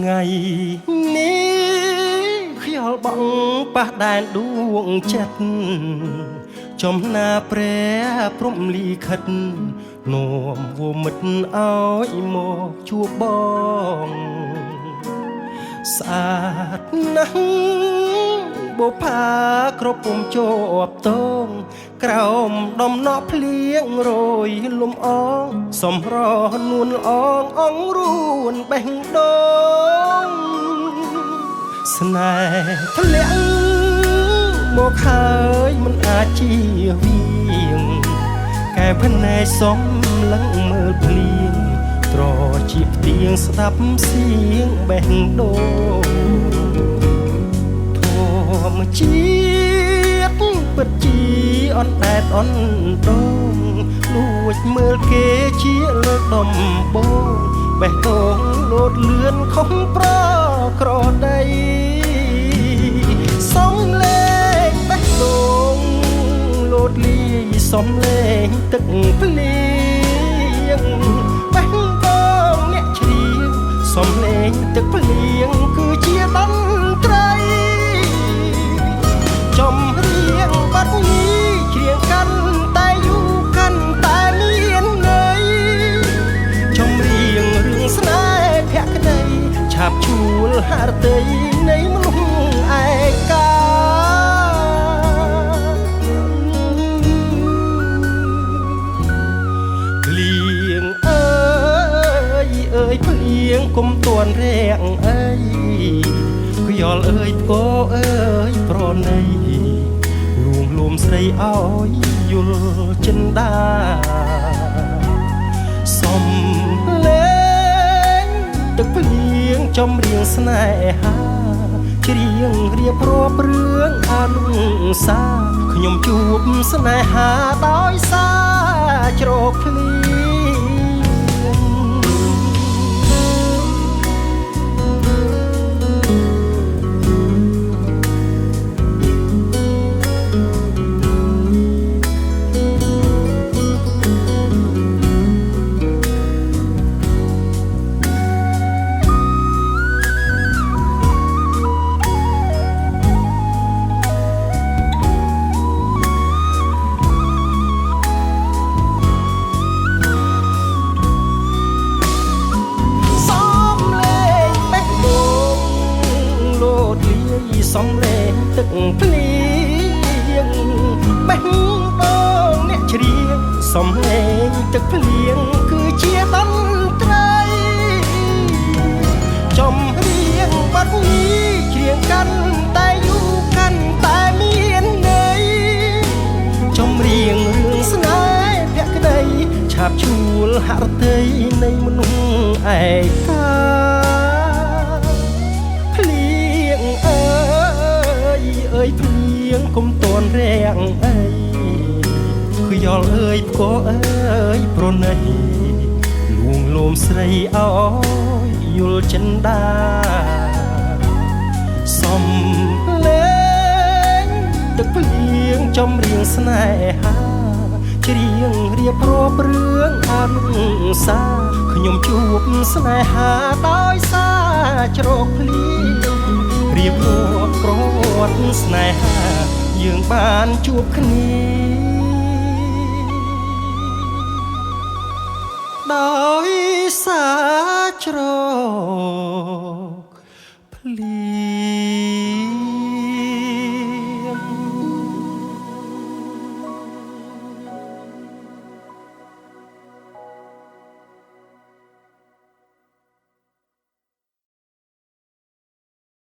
ថ្ងៃនេះខ្យល់បងប៉ះដែនដួងចិត្តចំណាព្រះព្រំលីខិតនាំវមិត្តឲ្យមកជួបបងស្អាតណាស់បុផាគ្រប់ពុំជាប់តងក្រោមដំណក់ភ្លៀងរយលំអងសំរនួនអងអងរួនបេះដូងស្នេហ៍ធ្លាក់មកហើយមិនអាចជៀសវាងកែភ្នែកសំឡឹងមើលភ្លៀងត្រជាផ្ទៀងស្ដាប់សៀងបេះដូងធម្មជាតិពិតជាអនដែតអនដងលួចមើលគេជាលើកដំបងបេះដូងលោតលឿនខុសប្រក្រដីសំលេងបេះដូងលោតលីសំលេងទឹកភ្លៀងបេះដូងអ្នកច្រៀងសំលេងទឹកភ្លៀងគឺជាតន្ត្រីចម្រៀងបាត់នេះច្រៀងកាន់តែយូរកាន់តែមានន័យចម្រៀងរឿងស្នេហ៍ភក្តីឆាបជួលហឫទ័យនៃមនុស្សឯកាភ្លៀងអើយភ្លៀងគុំតួនរាំងអីខ្យល់អើយផ្គរអើយប្រណីលួងលួមស្រីឲ្យយល់ចិនដាសំលេងទឹកភ្លៀងចំរៀងស្នេហាច្រៀងរៀបរាប់រឿងអនុសាខ្ញុំជួបស្នេហាដោយសារជ្រោកភ្លៀងសំលេងទឹកភ្លៀងបេះដូងអ្នកច្រៀងសំលេងទឹកភ្លៀងគឺជាតន្ត្រីចម្រៀងបាត់នេះច្រៀងកាន់តែយូរកាន់តែមានន័យចម្រៀងរឿងស្នេហ៍ភក្តីឆាបជួលហឫទ័យនៃមនុស្សឯកាអើយភ្លៀងគុំតួនរាំងអីខ្យល់អើយផ្គរអើយប្រណីលួងលោមស្រីឲ្យយល់ចិនដាសំលេងទឹកភ្លៀងចម្រៀងស្នេហាច្រៀងរៀបរាប់រឿងអនុសាខ្ញុំជួបស្នេហាដោយសារជ្រោកភ្លៀងរៀបរាប់ប្រវត្តិស្នេហាយើងបានជួបគ្នាដោយសារជ្រោក